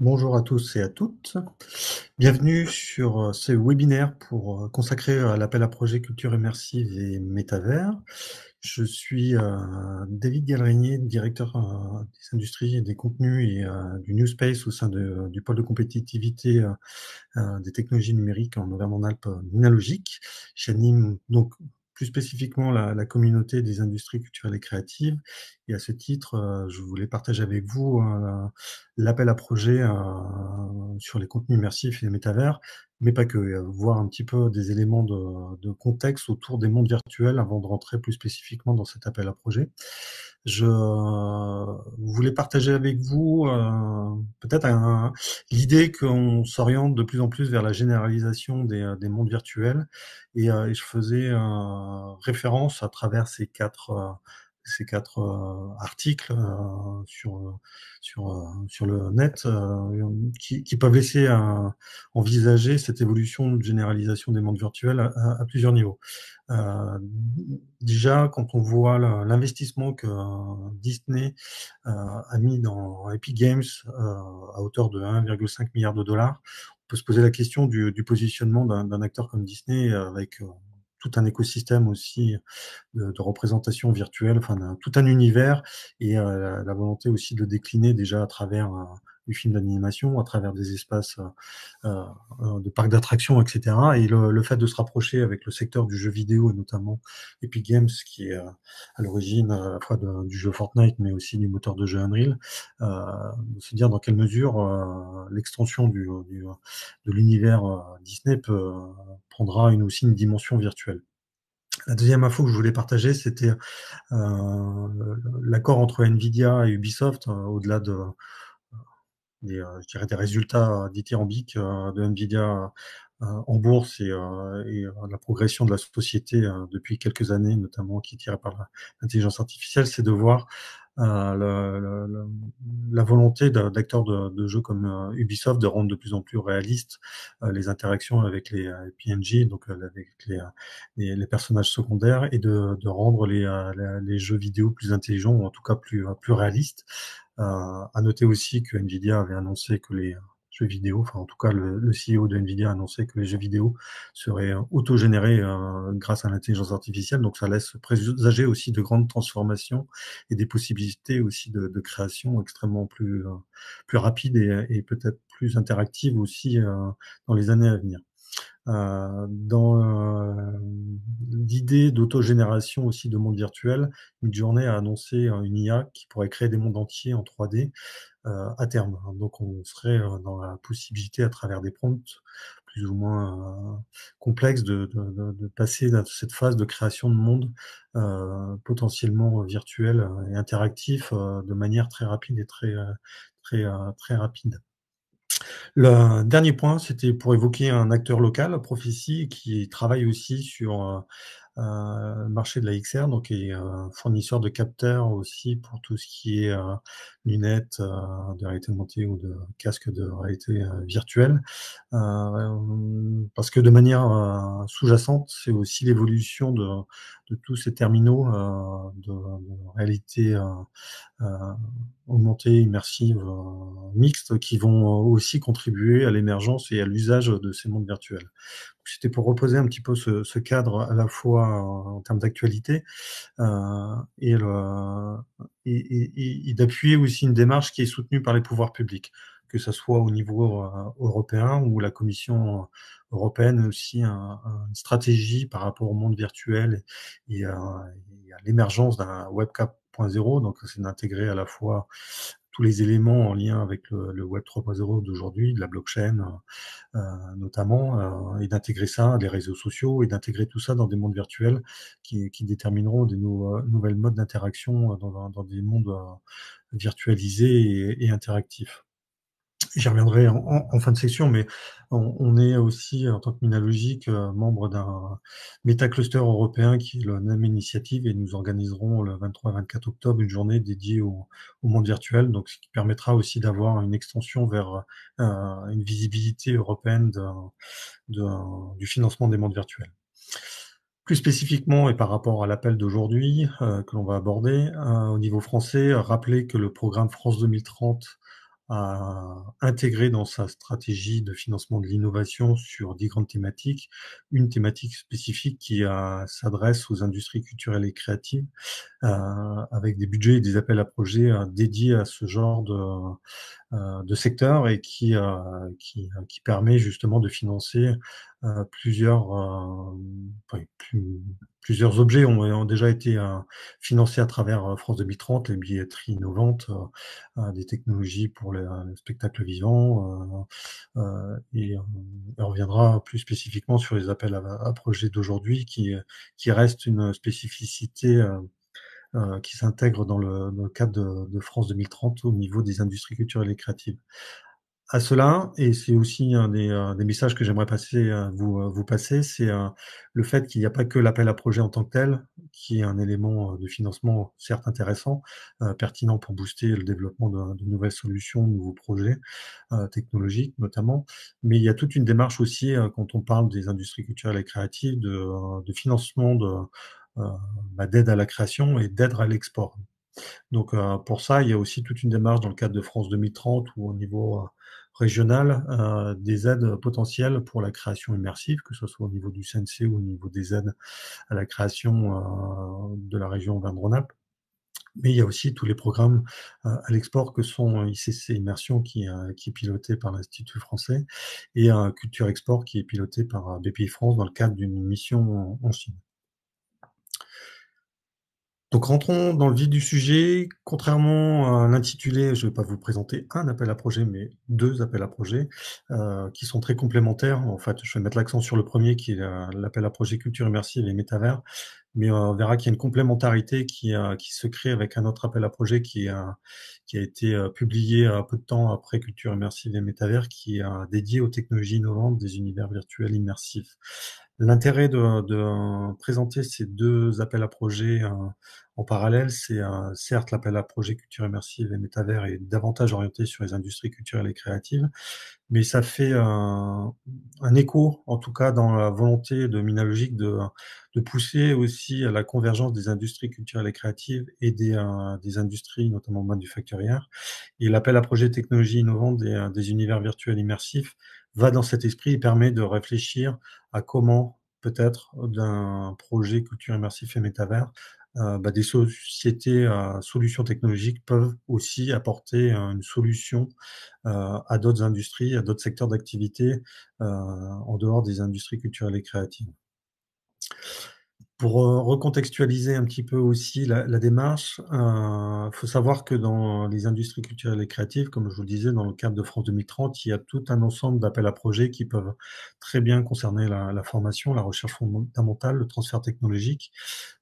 Bonjour à tous et à toutes. Bienvenue sur ce webinaire consacré à l'appel à projet culture immersive et métavers. Je suis David Galrigny, directeur des industries et des contenus et du New Space au sein du pôle de compétitivité des technologies numériques en Auvergne-Rhône-Alpes Nunalogique. J'anime donc plus spécifiquement la communauté des industries culturelles et créatives. Et à ce titre, je voulais partager avec vous l'appel à projet sur les contenus immersifs et les métavers, mais pas que, voir un petit peu des éléments de contexte autour des mondes virtuels avant de rentrer plus spécifiquement dans cet appel à projet. Je voulais partager avec vous peut-être l'idée qu'on s'oriente de plus en plus vers la généralisation des mondes virtuels et je faisais référence à travers ces quatre articles sur le net qui peuvent laisser envisager cette évolution de généralisation des mondes virtuels à plusieurs niveaux. Déjà, quand on voit l'investissement que Disney a mis dans Epic Games à hauteur de 1,5 milliard de dollars, on peut se poser la question du positionnement d'un acteur comme Disney avec tout un écosystème aussi de représentation virtuelle, enfin tout un univers et la volonté aussi de décliner déjà à travers du film d'animation, à travers des espaces de parcs d'attractions, etc. Et le fait de se rapprocher avec le secteur du jeu vidéo et notamment Epic Games qui est à l'origine à la fois du jeu Fortnite mais aussi du moteur de jeu Unreal, se dire dans quelle mesure l'extension de l'univers Disney prendra aussi une dimension virtuelle. La deuxième info que je voulais partager, c'était l'accord entre Nvidia et Ubisoft, au-delà je dirais des résultats dithyrambiques de Nvidia en bourse et la progression de la société depuis quelques années, notamment qui est tirée par l'intelligence artificielle, c'est de voir la volonté d'acteurs de jeux comme Ubisoft de rendre de plus en plus réalistes les interactions avec les PNJ, donc avec les personnages secondaires, et de rendre les jeux vidéo plus intelligents, ou en tout cas plus réalistes. À noter aussi que Nvidia avait annoncé que les jeux vidéo, enfin en tout cas le CEO de Nvidia a annoncé que les jeux vidéo seraient autogénérés grâce à l'intelligence artificielle, donc ça laisse présager aussi de grandes transformations et des possibilités aussi de création extrêmement plus rapides et peut-être plus interactives aussi dans les années à venir. Dans l'idée d'autogénération aussi de mondes virtuels, Midjourney a annoncé une IA qui pourrait créer des mondes entiers en 3D à terme. Donc on serait dans la possibilité, à travers des prompts plus ou moins complexes, de passer à cette phase de création de mondes potentiellement virtuels et interactifs de manière très rapide et très rapide. Le dernier point, c'était pour évoquer un acteur local, Prophecy, qui travaille aussi sur le marché de la XR, donc qui est fournisseur de capteurs aussi pour tout ce qui est lunettes de réalité augmentée ou de casques de réalité virtuelle. Parce que de manière sous-jacente, c'est aussi l'évolution de tous ces terminaux de réalité euh, augmentée, immersive, mixte, qui vont aussi contribuer à l'émergence et à l'usage de ces mondes virtuels. C'était pour reposer un petit peu ce cadre à la fois en termes d'actualité et, et d'appuyer aussi une démarche qui est soutenue par les pouvoirs publics, que ce soit au niveau européen où la Commission européenne a aussi une stratégie par rapport au monde virtuel et à l'émergence d'un Web 4.0, donc c'est d'intégrer à la fois tous les éléments en lien avec le Web 3.0 d'aujourd'hui, de la blockchain notamment, et d'intégrer ça, les réseaux sociaux, et d'intégrer tout ça dans des mondes virtuels qui détermineront des nouvelles modes d'interaction dans des mondes virtualisés et interactifs. J'y reviendrai en fin de section, mais on est aussi, en tant que Minalogique, membre d'un métacluster européen qui est la même initiative, et nous organiserons le 23 et 24 octobre une journée dédiée au monde virtuel, donc ce qui permettra aussi d'avoir une extension vers une visibilité européenne du financement des mondes virtuels. Plus spécifiquement et par rapport à l'appel d'aujourd'hui que l'on va aborder, au niveau français, rappeler que le programme France 2030 a intégré dans sa stratégie de financement de l'innovation sur 10 grandes thématiques, une thématique spécifique qui s'adresse aux industries culturelles et créatives, avec des budgets et des appels à projets dédiés à ce genre de secteur et qui permet justement de financer plusieurs, enfin, plusieurs objets ont déjà été financés à travers France 2030, les billetteries innovantes, des technologies pour le spectacle vivant, et on reviendra plus spécifiquement sur les appels à projets d'aujourd'hui qui restent une spécificité qui s'intègre dans le cadre de France 2030 au niveau des industries culturelles et créatives. À cela, et c'est aussi un des messages que j'aimerais passer, vous passer, c'est le fait qu'il n'y a pas que l'appel à projet en tant que tel, qui est un élément de financement certes intéressant, pertinent pour booster le développement de nouvelles solutions, de nouveaux projets technologiques notamment. Mais il y a toute une démarche aussi, quand on parle des industries culturelles et créatives, de financement heu, d'aide à la création et d'aide à l'export. Donc, pour ça, il y a aussi toute une démarche dans le cadre de France 2030 ou au niveau, régional, des aides potentielles pour la création immersive, que ce soit au niveau du CNC ou au niveau des aides à la création, de la région Auvergne-Rhône-Alpes. Mais il y a aussi tous les programmes, à l'export que sont ICC Immersion qui est piloté par l'Institut français et Culture Export qui est piloté par, BPI France dans le cadre d'une mission en Chine. Donc rentrons dans le vif du sujet. Contrairement à l'intitulé, je ne vais pas vous présenter un appel à projet, mais 2 appels à projets, qui sont très complémentaires. En fait, je vais mettre l'accent sur le premier qui est l'appel à projet culture immersive et métavers, mais on verra qu'il y a une complémentarité qui se crée avec un autre appel à projet qui a été, publié, peu de temps après culture immersive et métavers, qui est, dédié aux technologies innovantes des univers virtuels immersifs. L'intérêt de présenter ces 2 appels à projets, en parallèle, c'est certes l'appel à projet culture immersive et métavers est davantage orienté sur les industries culturelles et créatives, mais ça fait un écho, en tout cas dans la volonté de Minalogic de pousser aussi à la convergence des industries culturelles et créatives et des industries, notamment manufacturières. Et l'appel à projet technologie innovante des univers virtuels immersifs va dans cet esprit et permet de réfléchir à comment peut-être d'un projet culture immersif et métavers, des sociétés solutions technologiques peuvent aussi apporter une solution à d'autres industries, à d'autres secteurs d'activité, en dehors des industries culturelles et créatives. Pour, recontextualiser un petit peu aussi la démarche, faut savoir que dans les industries culturelles et créatives, comme je vous le disais, dans le cadre de France 2030, il y a tout un ensemble d'appels à projets qui peuvent très bien concerner la formation, la recherche fondamentale, le transfert technologique.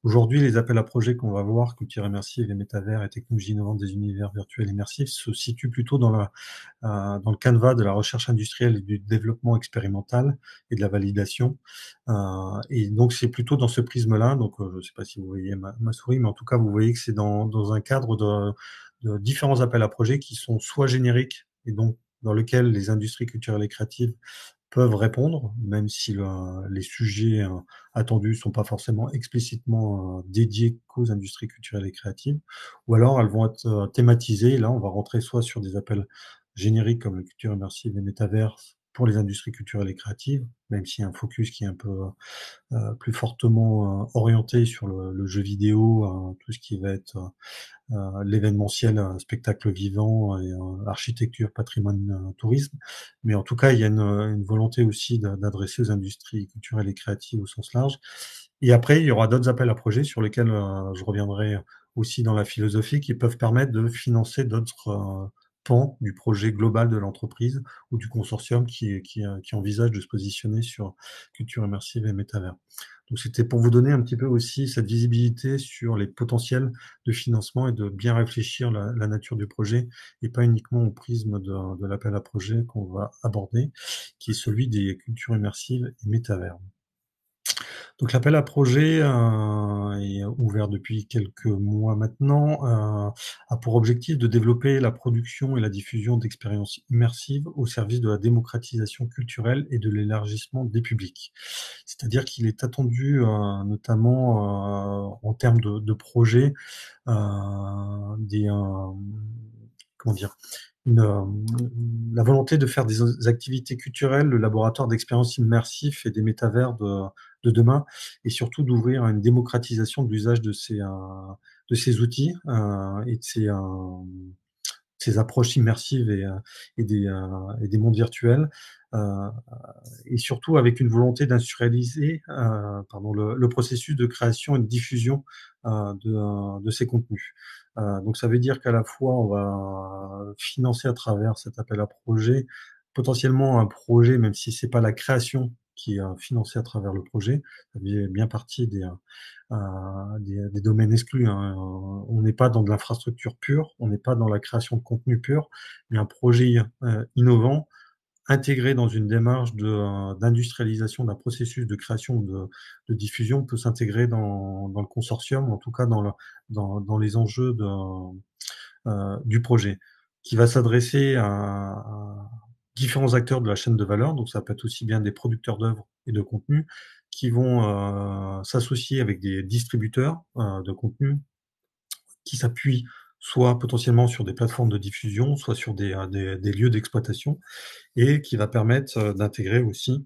Aujourd'hui, les appels à projets qu'on va voir, culture immersive et métavers et technologies innovantes des univers virtuels immersifs, se situent plutôt dans le canevas de la recherche industrielle et du développement expérimental et de la validation. Et donc c'est plutôt dans ce prisme-là, donc je ne sais pas si vous voyez ma souris, mais en tout cas, vous voyez que c'est dans un cadre de différents appels à projets qui sont soit génériques et donc dans lequel les industries culturelles et créatives peuvent répondre, même si les sujets, attendus sont pas forcément explicitement, dédiés qu'aux industries culturelles et créatives. Ou alors elles vont être, thématisées. Là, on va rentrer soit sur des appels génériques comme la culture immersive et métavers pour les industries culturelles et créatives, même s'il y a un focus qui est un peu, plus fortement, orienté sur le jeu vidéo, tout ce qui va être, l'événementiel, spectacle vivant et architecture, patrimoine, tourisme. Mais en tout cas, il y a une volonté aussi d'adresser aux industries culturelles et créatives au sens large. Et après, il y aura d'autres appels à projets sur lesquels je reviendrai aussi dans la philosophie qui peuvent permettre de financer d'autres pans du projet global de l'entreprise ou du consortium qui envisage de se positionner sur culture immersive et métavers. Donc c'était pour vous donner un petit peu aussi cette visibilité sur les potentiels de financement et de bien réfléchir la nature du projet et pas uniquement au prisme de l'appel à projet qu'on va aborder, qui est celui des cultures immersives et métavers. Donc l'appel à projet est ouvert depuis quelques mois maintenant, a pour objectif de développer la production et la diffusion d'expériences immersives au service de la démocratisation culturelle et de l'élargissement des publics. C'est-à-dire qu'il est attendu, notamment, en termes de projets, des, comment dire? la volonté de faire des activités culturelles, le laboratoire d'expériences immersives et des métavers de demain, et surtout d'ouvrir à une démocratisation de l'usage de ces outils et de ces approches immersives et des mondes virtuels, euh, et surtout avec une volonté d'industrialiser le processus de création et de diffusion de ces contenus. Donc ça veut dire qu'à la fois on va financer à travers cet appel à projet potentiellement un projet, même si c'est pas la création qui est financée à travers le projet, ça fait bien partie des domaines exclus, hein. On n'est pas dans de l'infrastructure pure, on n'est pas dans la création de contenu pur, mais un projet innovant intégré dans une démarche d'industrialisation d'un processus de création de diffusion peut s'intégrer dans le consortium, en tout cas dans les enjeux du projet, qui va s'adresser à différents acteurs de la chaîne de valeur. Donc ça peut être aussi bien des producteurs d'œuvres et de contenus qui vont s'associer avec des distributeurs de contenus qui s'appuient soit potentiellement sur des plateformes de diffusion, soit sur des lieux d'exploitation, et qui va permettre d'intégrer aussi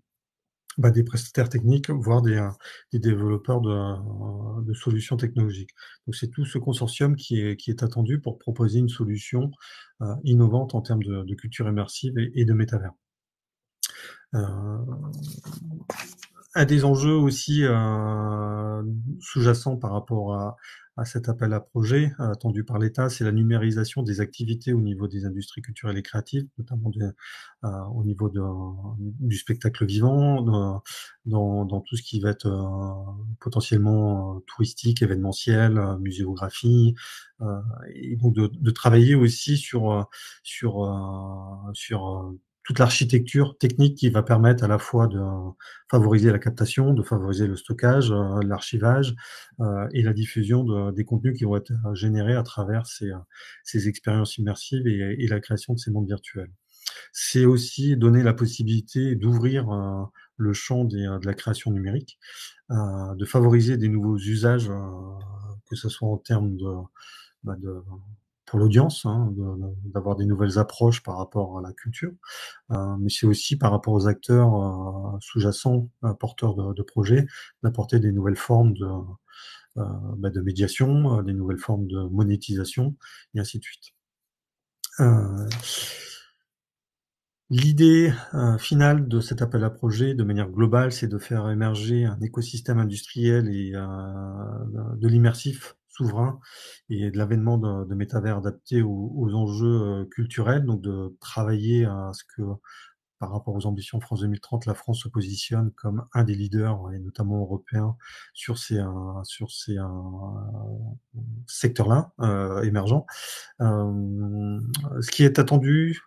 des prestataires techniques, voire des développeurs de solutions technologiques. Donc c'est tout ce consortium qui est attendu pour proposer une solution innovante en termes de culture immersive et de métavers. Euh, un des enjeux aussi sous-jacents par rapport à cet appel à projet attendu par l'État, c'est la numérisation des activités au niveau des industries culturelles et créatives, notamment au niveau du spectacle vivant, dans tout ce qui va être potentiellement touristique, événementiel, muséographie, euh, et donc de travailler aussi sur toute l'architecture technique qui va permettre à la fois de favoriser la captation, de favoriser le stockage, l'archivage et la diffusion des contenus qui vont être générés à travers ces expériences immersives et la création de ces mondes virtuels. C'est aussi donner la possibilité d'ouvrir le champ de la création numérique, de favoriser des nouveaux usages, que ce soit en termes de pour l'audience, hein, d'avoir des nouvelles approches par rapport à la culture, mais c'est aussi par rapport aux acteurs sous-jacents, porteurs de projets, d'apporter des nouvelles formes de médiation, des nouvelles formes de monétisation, et ainsi de suite. L'idée finale de cet appel à projet, de manière globale, c'est de faire émerger un écosystème industriel et de l'immersif souverain et de l'avènement de métavers adaptés aux enjeux culturels, donc de travailler à ce que par rapport aux ambitions France 2030, la France se positionne comme un des leaders, et notamment européens, sur ces secteurs-là émergents. Ce qui est attendu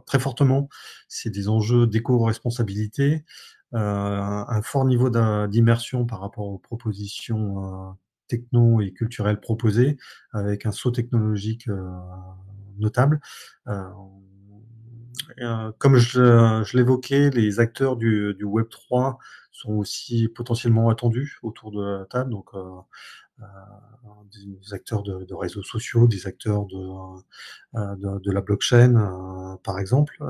très fortement, c'est des enjeux d'éco-responsabilité, un fort niveau d'immersion par rapport aux propositions techno et culturelles proposées, avec un saut technologique notable. Euh, Comme je l'évoquais, les acteurs du Web3 sont aussi potentiellement attendus autour de la table, donc euh, des acteurs de réseaux sociaux, des acteurs de la blockchain, par exemple.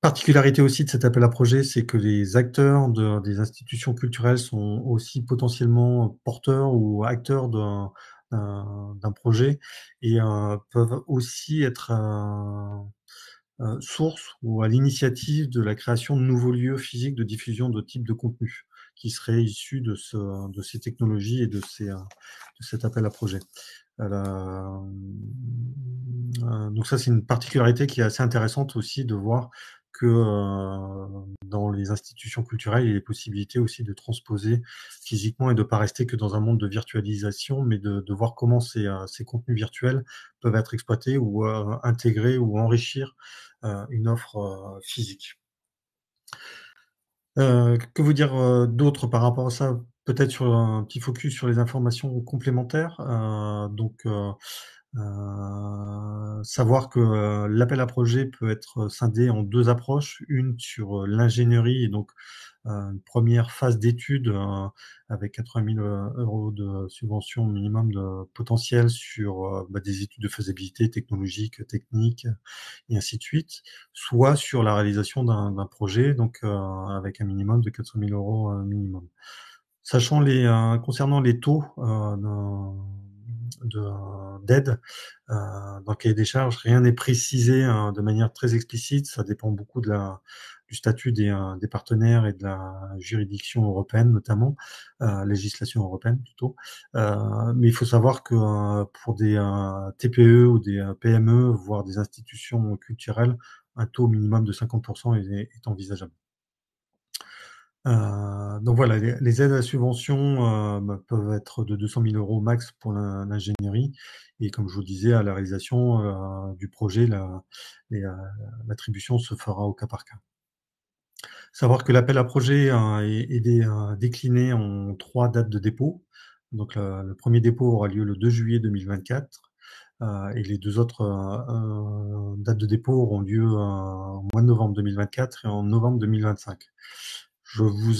Particularité aussi de cet appel à projet, c'est que les acteurs des institutions culturelles sont aussi potentiellement porteurs ou acteurs d'un projet et peuvent aussi être source ou à l'initiative de la création de nouveaux lieux physiques de diffusion de types de contenus qui seraient issus de ces technologies et de cet appel à projet. Donc ça, c'est une particularité qui est assez intéressante aussi de voir que dans les institutions culturelles, il y a les possibilités aussi de transposer physiquement et de ne pas rester que dans un monde de virtualisation, mais de voir comment ces contenus virtuels peuvent être exploités ou intégrés ou enrichir une offre physique. Que vous dire d'autre par rapport à ça? Peut-être sur un petit focus sur les informations complémentaires. Savoir que l'appel à projet peut être scindé en deux approches, une sur l'ingénierie et donc une première phase d'étude, avec 80 000 € de subvention minimum de potentiel sur, des études de faisabilité technologique, technique et ainsi de suite, soit sur la réalisation d'un projet, donc avec un minimum de 400 000 € minimum. Sachant concernant les taux d'aide, dans le cahier des charges, rien n'est précisé de manière très explicite. Ça dépend beaucoup du statut des partenaires et de la juridiction européenne, notamment, législation européenne plutôt. Mais il faut savoir que pour des TPE ou des PME, voire des institutions culturelles, un taux minimum de 50% est envisageable. Donc voilà, les aides à la subvention peuvent être de 200 000 € max pour l'ingénierie et comme je vous disais, à la réalisation du projet, et, l'attribution se fera au cas par cas. Savoir que l'appel à projet est décliné en 3 dates de dépôt. Donc le 1er dépôt aura lieu le 2 juillet 2024, et les 2 autres dates de dépôt auront lieu au mois de novembre 2024 et en novembre 2025. Je vous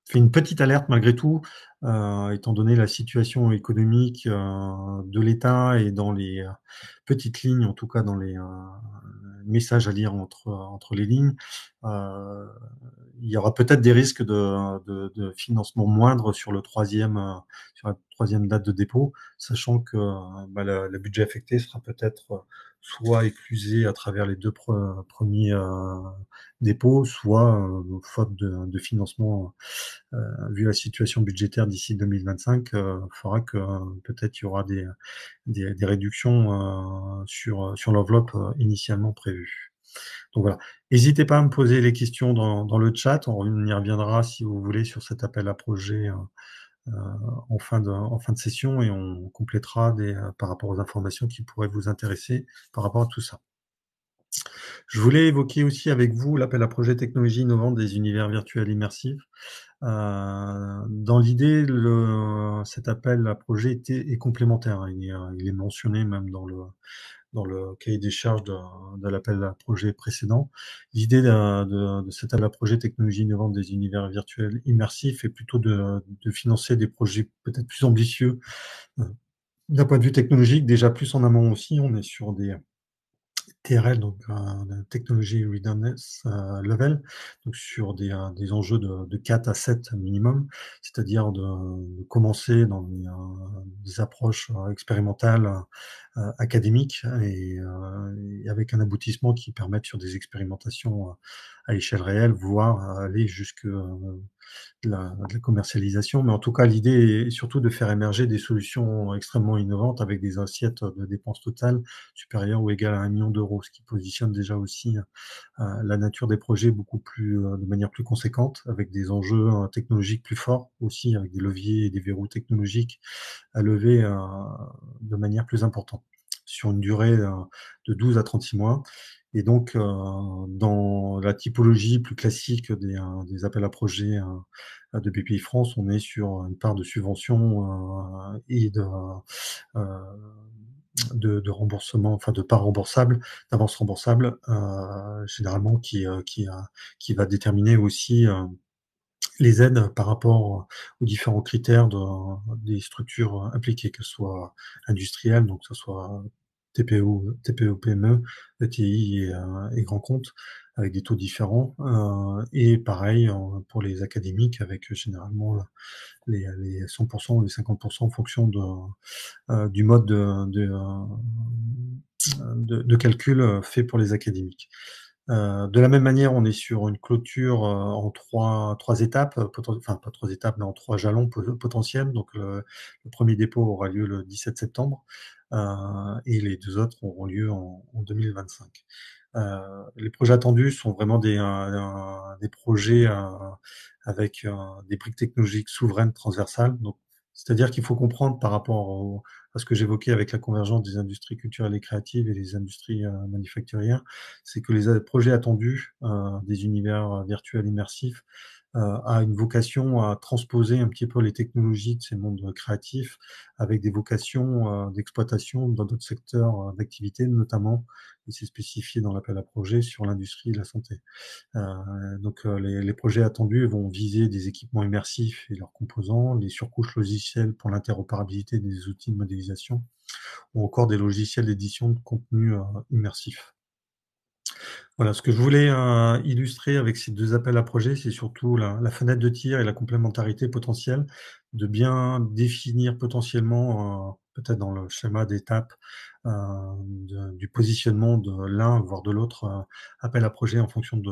fais une petite alerte malgré tout, étant donné la situation économique de l'État et dans les petites lignes, en tout cas dans les messages à lire entre les lignes. Heu, il y aura peut-être des risques de financement moindre sur la 3e date de dépôt, sachant que, le budget affecté sera peut-être, soit éclusé à travers les 2 premiers dépôts, soit, faute de financement, vu la situation budgétaire d'ici 2025, fera que, peut-être il y aura des réductions, sur l'enveloppe, initialement prévue. Donc voilà. Hésitez pas à me poser les questions dans le chat. On y reviendra si vous voulez sur cet appel à projet, heu, en fin de session et on complétera par rapport aux informations qui pourraient vous intéresser par rapport à tout ça. Je voulais évoquer aussi avec vous l'appel à projet technologie innovante des univers virtuels immersifs. Dans l'idée, cet appel à projet est complémentaire, hein. Il est mentionné même dans le cahier des charges de l'appel à projet précédent. L'idée de cet appel à projet technologie innovante des univers virtuels immersifs est plutôt de financer des projets peut-être plus ambitieux, heu, d'un point de vue technologique, déjà plus en amont aussi. On est sur des TRL, donc de Technology Readiness Level, donc sur des enjeux de 4 à 7 minimum, c'est-à-dire de commencer dans des approches expérimentales, académiques et avec un aboutissement qui permette sur des expérimentations à échelle réelle, voire aller jusque de la commercialisation. Mais en tout cas, l'idée est surtout de faire émerger des solutions extrêmement innovantes avec des assiettes de dépenses totales supérieures ou égales à 1 million d'euros, ce qui positionne déjà aussi la nature des projets beaucoup plus, de manière plus conséquente, avec des enjeux technologiques plus forts aussi, avec des leviers et des verrous technologiques à lever de manière plus importante, sur une durée de 12 à 36 mois. Et donc, dans la typologie plus classique des appels à projets de BPI France, on est sur une part de subvention et heu, de remboursement, enfin de part remboursable, d'avance remboursable, généralement qui va déterminer aussi les aides par rapport aux différents critères des structures impliquées, qu'elles soient industrielles, donc que ce soit TPE-PME, ETI et grands comptes, avec des taux différents, et pareil, pour les académiques avec généralement les 100 ou les 50 en fonction du mode de calcul fait pour les académiques. De la même manière, on est sur une clôture en trois étapes, enfin pas 3 étapes, mais en 3 jalons potentiels. Donc le 1er dépôt aura lieu le 17 septembre et les 2 autres auront lieu en 2025. Les projets attendus sont vraiment des projets avec des briques technologiques souveraines transversales. Donc, c'est-à-dire qu'il faut comprendre par rapport à ce que j'évoquais avec la convergence des industries culturelles et créatives et les industries manufacturières, c'est que les projets attendus des univers virtuels immersifs a une vocation à transposer un petit peu les technologies de ces mondes créatifs avec des vocations d'exploitation dans d'autres secteurs d'activité, notamment, et c'est spécifié dans l'appel à projet, sur l'industrie de la santé. Donc les projets attendus vont viser des équipements immersifs et leurs composants, les surcouches logicielles pour l'interopérabilité des outils de modélisation, ou encore des logiciels d'édition de contenu immersif. Voilà, ce que je voulais illustrer avec ces 2 appels à projets, c'est surtout la fenêtre de tir et la complémentarité potentielle, de bien définir potentiellement, peut-être dans le schéma d'étape, du positionnement de l'un, voire de l'autre, appel à projet en fonction de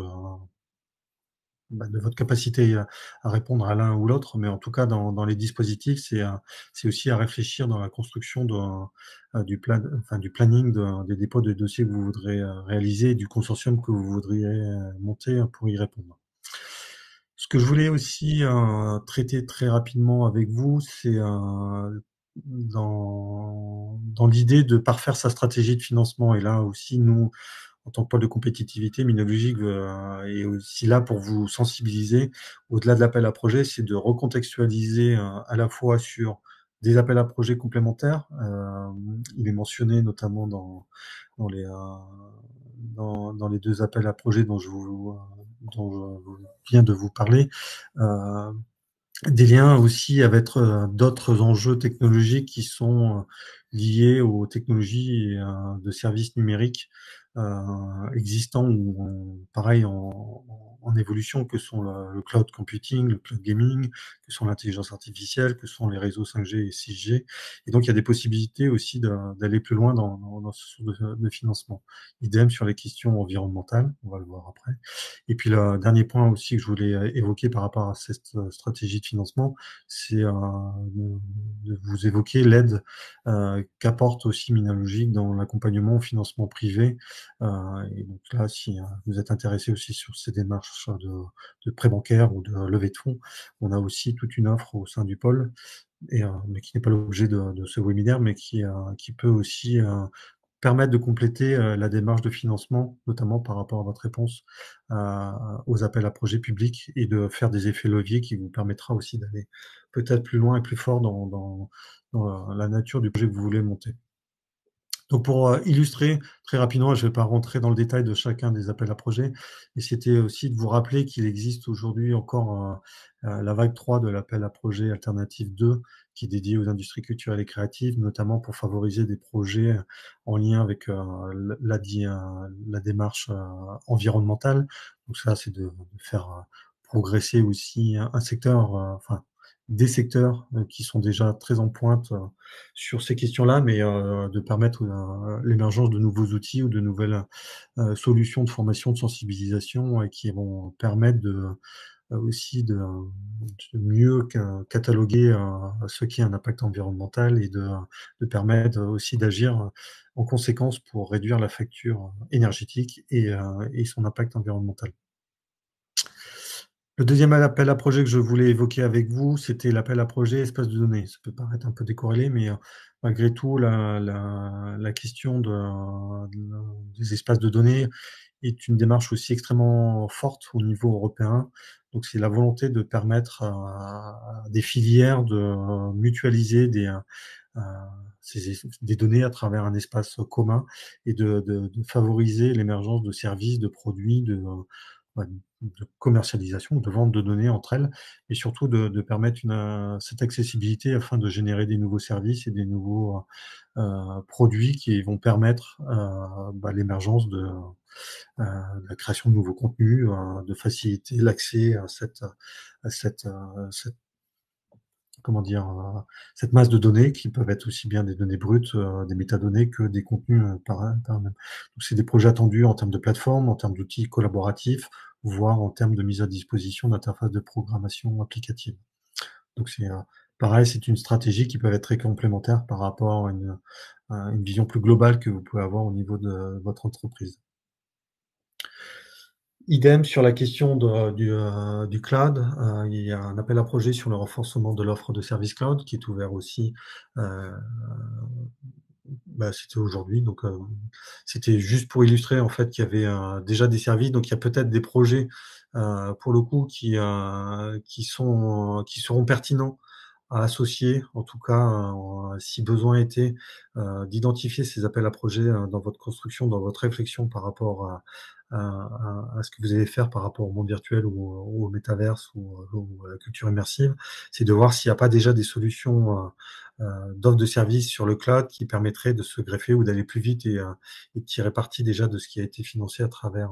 votre capacité à répondre à l'un ou l'autre. Mais en tout cas, dans les dispositifs, c'est aussi à réfléchir dans la construction du planning des dépôts de dossiers que vous voudrez réaliser et du consortium que vous voudriez monter pour y répondre. Ce que je voulais aussi traiter très rapidement avec vous, c'est dans l'idée de parfaire sa stratégie de financement. Et là aussi, nous, en tant que pôle de compétitivité, Minologique est aussi là pour vous sensibiliser. Au-delà de l'appel à projet, c'est de recontextualiser à la fois sur des appels à projets complémentaires. Il est mentionné notamment dans les, dans les 2 appels à projets dont je viens de vous parler. Euh, des liens aussi avec d'autres enjeux technologiques qui sont liés aux technologies de services numériques existants ou pareil en évolution, que sont le cloud computing, le cloud gaming, que sont l'intelligence artificielle, que sont les réseaux 5G et 6G. Et donc, il y a des possibilités aussi d'aller plus loin dans ce sort de financement. Idem sur les questions environnementales, on va le voir après. Et puis le dernier point aussi que je voulais évoquer par rapport à cette stratégie de financement, c'est de vous évoquer l'aide qu'apporte aussi Minologique dans l'accompagnement au financement privé. Et donc là, si vous êtes intéressé aussi sur ces démarches de prêt bancaire ou de levée de fonds, on a aussi toute une offre au sein du pôle, mais qui n'est pas l'objet de ce webinaire, mais qui peut aussi permettre de compléter la démarche de financement, notamment par rapport à votre réponse aux appels à projets publics, et de faire des effets leviers qui vous permettra aussi d'aller peut-être plus loin et plus fort dans la nature du projet que vous voulez monter. Donc pour illustrer très rapidement, je ne vais pas rentrer dans le détail de chacun des appels à projets, mais c'était aussi de vous rappeler qu'il existe aujourd'hui encore la vague 3 de l'appel à projet alternative 2, qui est dédié aux industries culturelles et créatives, notamment pour favoriser des projets en lien avec la démarche environnementale. Donc ça, c'est de faire progresser aussi un secteur, enfin des secteurs qui sont déjà très en pointe sur ces questions-là, mais de permettre l'émergence de nouveaux outils ou de nouvelles solutions de formation, de sensibilisation, et qui vont permettre aussi de mieux cataloguer ce qui a un impact environnemental, et de permettre aussi d'agir en conséquence pour réduire la facture énergétique et son impact environnemental. Le deuxième appel à projet que je voulais évoquer avec vous, c'était l'appel à projet espace de données. Ça peut paraître un peu décorrélé, mais malgré tout, la question des espaces de données est une démarche aussi extrêmement forte au niveau européen. Donc, c'est la volonté de permettre à des filières de mutualiser euh, des données à travers un espace commun, et de favoriser l'émergence de services, de produits, ouais, de commercialisation, de vente de données entre elles, et surtout de permettre cette accessibilité afin de générer des nouveaux services et des nouveaux produits qui vont permettre l'émergence la création de nouveaux contenus, de faciliter l'accès à comment dire, cette masse de données, qui peuvent être aussi bien des données brutes, des métadonnées, que des contenus par eux-mêmes. Donc c'est des projets attendus en termes de plateforme, en termes d'outils collaboratifs, voire en termes de mise à disposition d'interfaces de programmation applicative. Donc c'est pareil, c'est une stratégie qui peut être très complémentaire par rapport à une vision plus globale que vous pouvez avoir au niveau de votre entreprise. Idem sur la question du cloud. Il y a un appel à projet sur le renforcement de l'offre de service cloud qui est ouvert aussi, heu, c'était aujourd'hui, donc c'était juste pour illustrer en fait qu'il y avait déjà des services. Donc il y a peut-être des projets pour le coup, qui seront pertinents à associer, en tout cas, si besoin était, d'identifier ces appels à projets, dans votre construction, dans votre réflexion par rapport à ce que vous allez faire par rapport au monde virtuel ou au métaverse ou à la culture immersive. C'est de voir s'il n'y a pas déjà des solutions, d'offres de services sur le cloud qui permettraient de se greffer ou d'aller plus vite et de tirer parti déjà de ce qui a été financé à travers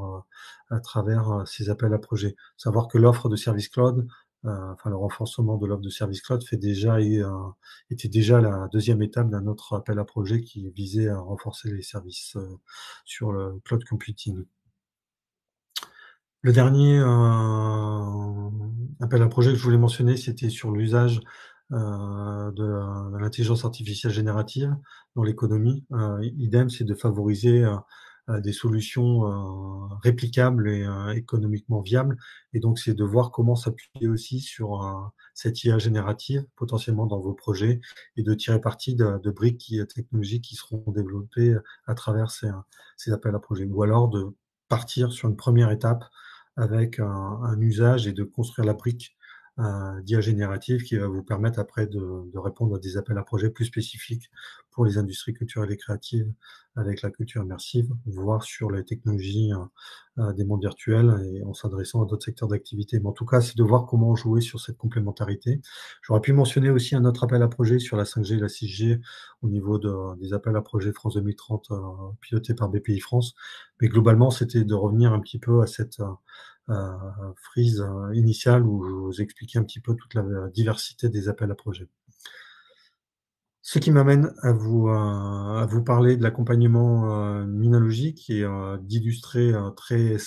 ces appels à projets. Savoir que l'offre de service cloud, enfin le renforcement de l'offre de service cloud était déjà la deuxième étape d'un autre appel à projet qui visait à renforcer les services sur le cloud computing. Le dernier appel à projet que je voulais mentionner, c'était sur l'usage de l'intelligence artificielle générative dans l'économie. Idem, c'est de favoriser des solutions réplicables et économiquement viables. Et donc, c'est de voir comment s'appuyer aussi sur cette IA générative potentiellement dans vos projets et de tirer parti de briques technologiques qui seront développées à travers ces appels à projets. Ou alors de partir sur une première étape avec un usage et de construire la brique d'IA générative qui va vous permettre après de répondre à des appels à projets plus spécifiques pour les industries culturelles et créatives avec la culture immersive, voire sur les technologies des mondes virtuels et en s'adressant à d'autres secteurs d'activité. Mais en tout cas, c'est de voir comment jouer sur cette complémentarité. J'aurais pu mentionner aussi un autre appel à projet sur la 5G et la 6G au niveau des appels à projets France 2030 pilotés par BPI France. Mais globalement, c'était de revenir un petit peu à cette frise initiale où je vous expliquais un petit peu toute la diversité des appels à projets. Ce qui m'amène à vous parler de l'accompagnement minologique et d'illustrer très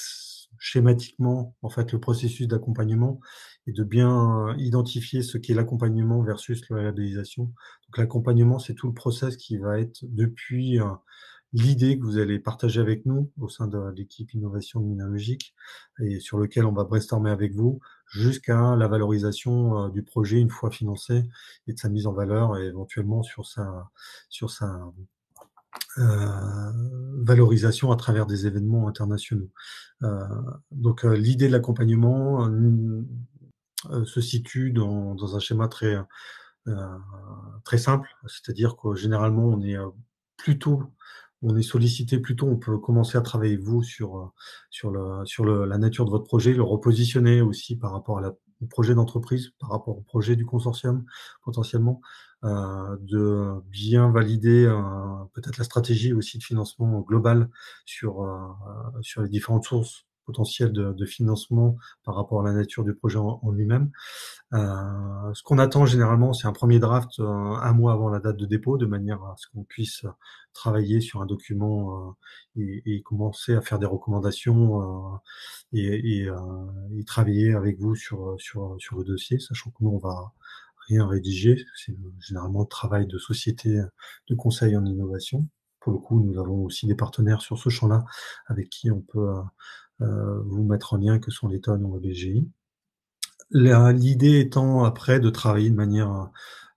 schématiquement en fait le processus d'accompagnement et de bien identifier ce qu'est l'accompagnement versus la labellisation. Donc l'accompagnement, c'est tout le process qui va être depuis l'idée que vous allez partager avec nous au sein de l'équipe innovation minologique et sur lequel on va brainstormer avec vous jusqu'à la valorisation du projet une fois financé et de sa mise en valeur et éventuellement sur sa valorisation à travers des événements internationaux. Euh, donc l'idée de l'accompagnement se situe dans un schéma euh, très simple, c'est-à-dire que généralement plutôt on est sollicité plutôt, on peut commencer à travailler avec vous la nature de votre projet, le repositionner aussi par rapport au projet d'entreprise, par rapport au projet du consortium potentiellement, de bien valider peut-être la stratégie aussi de financement global sur les différentes sources potentielles de financement par rapport à la nature du projet en lui-même. Ce qu'on attend généralement, c'est un premier draft un mois avant la date de dépôt, de manière à ce qu'on puisse travailler sur un document et commencer à faire des recommandations et travailler avec vous sur le dossier, sachant que nous, on va rien rédiger. C'est généralement le travail de société de conseil en innovation. Pour le coup, nous avons aussi des partenaires sur ce champ-là avec qui on peut vous mettre en lien, que sont l'État ou la BGI. L'idée étant après de travailler de manière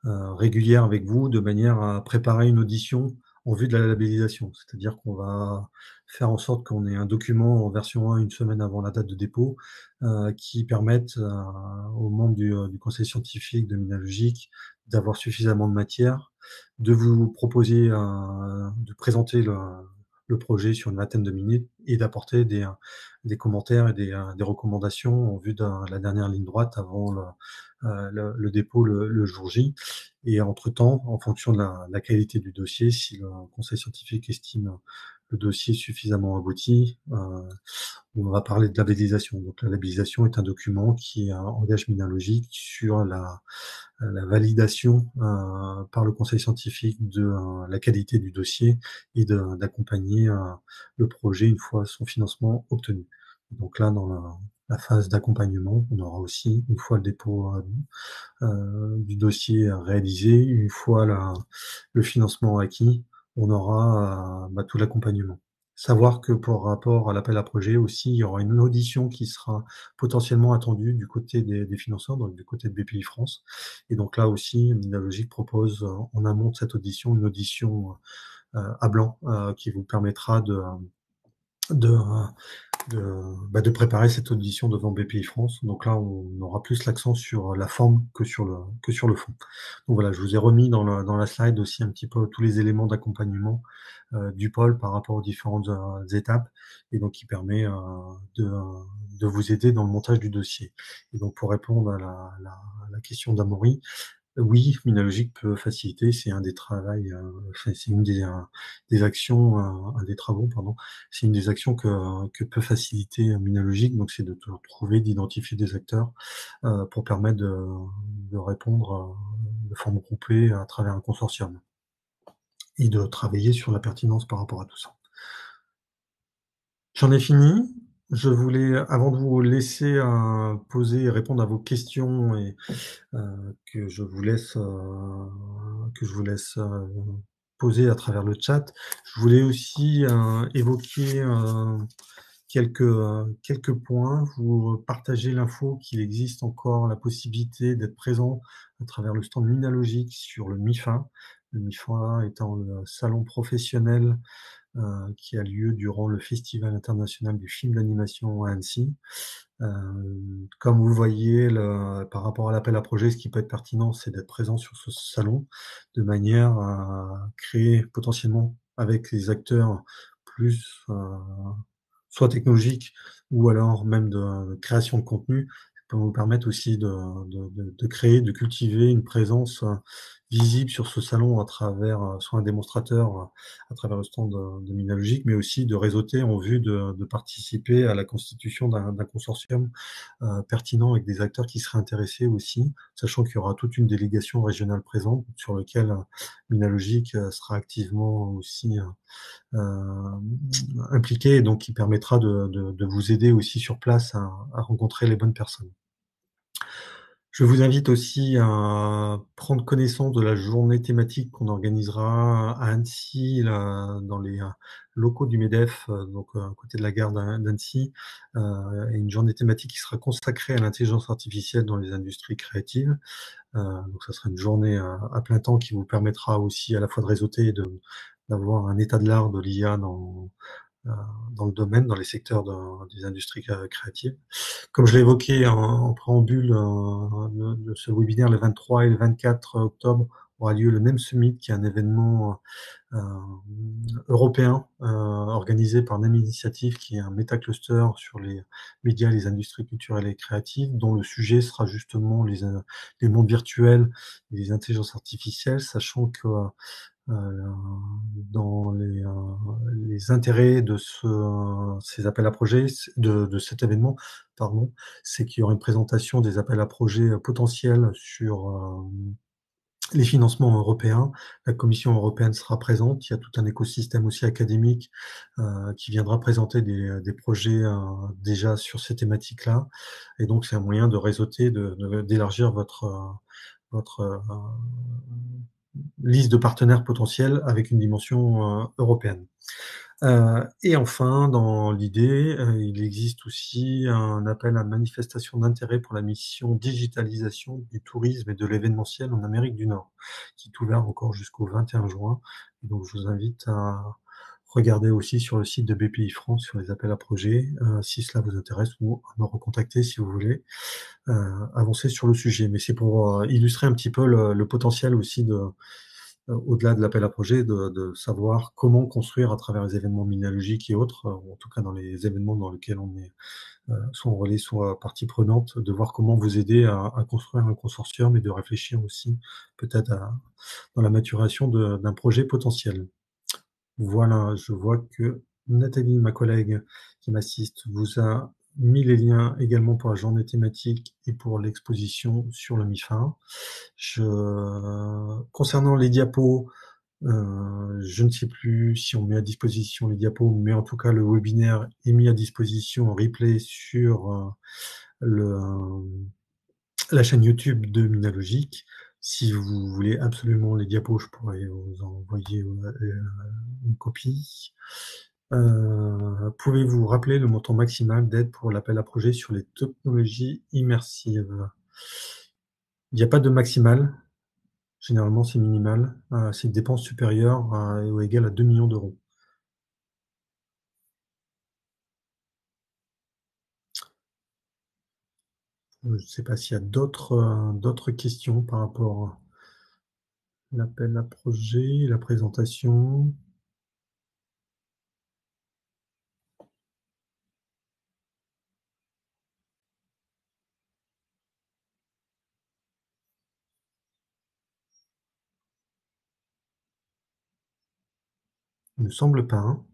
régulière avec vous, de manière à préparer une audition en vue de la labellisation. C'est-à-dire qu'on va faire en sorte qu'on ait un document en version 1 une semaine avant la date de dépôt qui permette aux membres du conseil scientifique de Minalogique d'avoir suffisamment de matière, de vous proposer, de présenter le projet sur une vingtaine de minutes et d'apporter des commentaires et des recommandations en vue de la dernière ligne droite avant le dépôt le jour J. Et entre-temps, en fonction de la qualité du dossier, si le conseil scientifique estime le dossier suffisamment abouti, on va parler de labellisation. Donc la labellisation est un document qui engage Minalogique sur la validation par le conseil scientifique de la qualité du dossier et d'accompagner le projet une fois son financement obtenu. Donc là, dans la phase d'accompagnement, on aura aussi, une fois le dépôt du dossier réalisé, une fois le financement acquis, on aura tout l'accompagnement. Savoir que par rapport à l'appel à projet aussi, il y aura une audition qui sera potentiellement attendue du côté des financeurs, donc du côté de BPI France. Et donc là aussi, Minalogic propose en amont de cette audition, une audition à blanc qui vous permettra de de préparer cette audition devant BPI France. Donc là, on aura plus l'accent sur la forme que sur le fond. Donc voilà, je vous ai remis dans la slide aussi un petit peu tous les éléments d'accompagnement du pôle par rapport aux différentes étapes, et donc qui permet de vous aider dans le montage du dossier. Et donc pour répondre à la question d'Amaury, oui, Minalogic peut faciliter, c'est un des travails, enfin, c'est une des actions, un des travaux, pardon. C'est une des actions que peut faciliter Minalogic, donc c'est de trouver, d'identifier des acteurs, pour permettre de répondre, de forme groupée à travers un consortium et de travailler sur la pertinence par rapport à tout ça. J'en ai fini. Je voulais, avant de vous laisser, poser et répondre à vos questions et que je vous laisse, poser à travers le chat. Je voulais aussi évoquer quelques points, vous partager l'info qu'il existe encore la possibilité d'être présent à travers le stand Minalogic sur le MIFA. Le MIFA étant le salon professionnel qui a lieu durant le Festival international du film d'animation à Annecy. Comme vous le voyez, par rapport à l'appel à projet, ce qui peut être pertinent, c'est d'être présent sur ce salon, de manière à créer potentiellement avec les acteurs plus soit technologiques ou alors même de création de contenu, ça peut vous permettre aussi de créer, de cultiver une présence visible sur ce salon à travers soit un démonstrateur à travers le stand de Minalogic, mais aussi de réseauter en vue de participer à la constitution d'un consortium pertinent avec des acteurs qui seraient intéressés aussi, sachant qu'il y aura toute une délégation régionale présente sur lequel Minalogic sera activement aussi impliqué, et donc qui permettra de vous aider aussi sur place à rencontrer les bonnes personnes. Je vous invite aussi à prendre connaissance de la journée thématique qu'on organisera à Annecy, là, dans les locaux du MEDEF, donc à côté de la gare d'Annecy, et une journée thématique qui sera consacrée à l'intelligence artificielle dans les industries créatives. Donc ça sera une journée à plein temps qui vous permettra aussi à la fois de réseauter et d'avoir un état de l'art de l'IA euh, dans le domaine, dans les secteurs des industries créatives. Comme je l'ai évoqué en préambule de ce webinaire, le 23 et le 24 octobre aura lieu le NEM Summit, qui est un événement européen organisé par NEM Initiative, qui est un métacluster sur les médias, les industries culturelles et créatives, dont le sujet sera justement les mondes virtuels et les intelligences artificielles, sachant que dans les intérêts de ces appels à projets, de cet événement, pardon, c'est qu'il y aura une présentation des appels à projets potentiels sur les financements européens. La Commission européenne sera présente. Il y a tout un écosystème aussi académique qui viendra présenter des projets déjà sur ces thématiques-là. Et donc, c'est un moyen de réseauter, d'élargir votre liste de partenaires potentiels avec une dimension européenne. Et enfin, dans l'idée, il existe aussi un appel à manifestation d'intérêt pour la mission digitalisation du tourisme et de l'événementiel en Amérique du Nord, qui est ouvert encore jusqu'au 21 juin. Et donc, je vous invite à regarder aussi sur le site de BPI France sur les appels à projets, si cela vous intéresse, ou à me recontacter si vous voulez avancer sur le sujet. Mais c'est pour illustrer un petit peu le potentiel aussi au-delà de l'appel à projet, de savoir comment construire à travers les événements minalogiques et autres, en tout cas dans les événements dans lesquels on est soit en relais, soit partie prenante, de voir comment vous aider à construire un consortium et de réfléchir aussi peut-être dans la maturation d'un projet potentiel. Voilà, je vois que Nathalie, ma collègue qui m'assiste, vous a mis les liens également pour la journée thématique et pour l'exposition sur le MIFA. Concernant les diapos, je ne sais plus si on met à disposition les diapos, mais en tout cas, le webinaire est mis à disposition en replay sur la chaîne YouTube de Minalogic. Si vous voulez absolument les diapos, je pourrais vous envoyer une copie. Pouvez-vous rappeler le montant maximal d'aide pour l'appel à projet sur les technologies immersives? Il n'y a pas de maximal. Généralement, c'est minimal. C'est une dépense supérieure ou égale à 2 millions d'euros. Je ne sais pas s'il y a d'autres questions par rapport à l'appel à projet, la présentation? Il me semble pas, hein.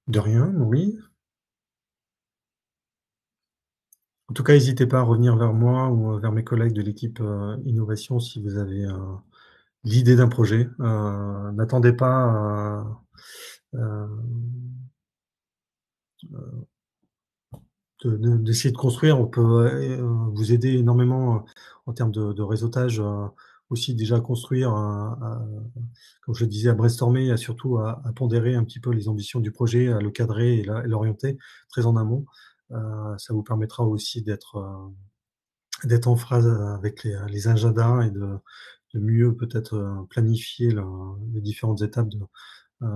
De rien, oui. En tout cas, n'hésitez pas à revenir vers moi ou, vers mes collègues de l'équipe, innovation si vous avez, l'idée d'un projet. N'attendez pas à, d'essayer de construire. On peut, vous aider énormément, en termes de réseautage, aussi déjà à construire, comme je le disais, à brainstormer, à surtout à pondérer un petit peu les ambitions du projet, à le cadrer et l'orienter très en amont. Ça vous permettra aussi d'être en phase avec les agendas et de mieux peut-être, planifier les différentes étapes heu,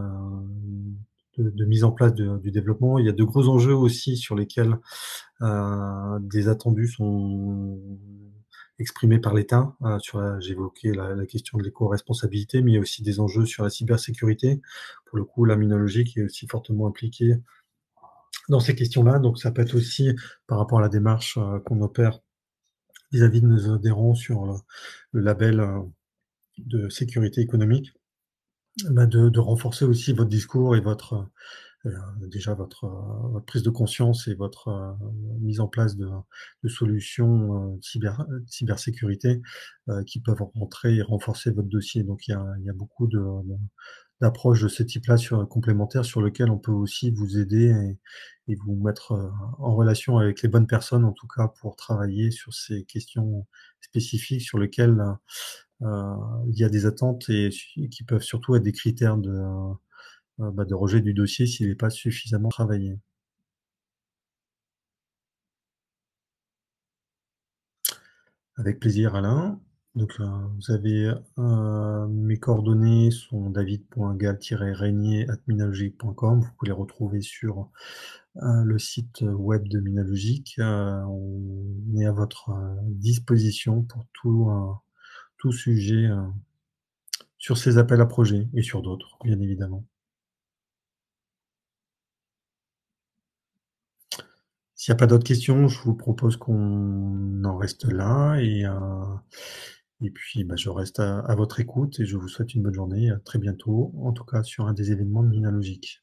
de mise en place du développement. Il y a de gros enjeux aussi sur lesquels des attendus sont exprimés par l'État, sur la j'ai évoqué la question de l'éco-responsabilité, mais il y a aussi des enjeux sur la cybersécurité. Pour le coup, la minologie qui est aussi fortement impliquée dans ces questions-là, donc ça peut être aussi par rapport à la démarche, qu'on opère vis-à-vis de nos adhérents sur le label, de sécurité économique, bah, de renforcer aussi votre discours et déjà votre prise de conscience et votre, mise en place de solutions, cybersécurité, qui peuvent rentrer et renforcer votre dossier. Donc il y a beaucoup d'approches de ce type-là complémentaires sur lesquelles on peut aussi vous aider et vous mettre, en relation avec les bonnes personnes, en tout cas pour travailler sur ces questions spécifiques sur lesquelles, il y a des attentes et qui peuvent surtout être des critères de rejet du dossier s'il n'est pas suffisamment travaillé. Avec plaisir, Alain. Donc, vous avez, mes coordonnées sont david.gal-régnier@minalogique.com. Vous pouvez les retrouver sur, le site web de Minalogique. On est à votre, disposition pour tout sujet, sur ces appels à projets et sur d'autres, bien évidemment. S'il n'y a pas d'autres questions, je vous propose qu'on en reste là et puis, bah, je reste à votre écoute et je vous souhaite une bonne journée. À très bientôt, en tout cas sur un des événements de Mina Logique.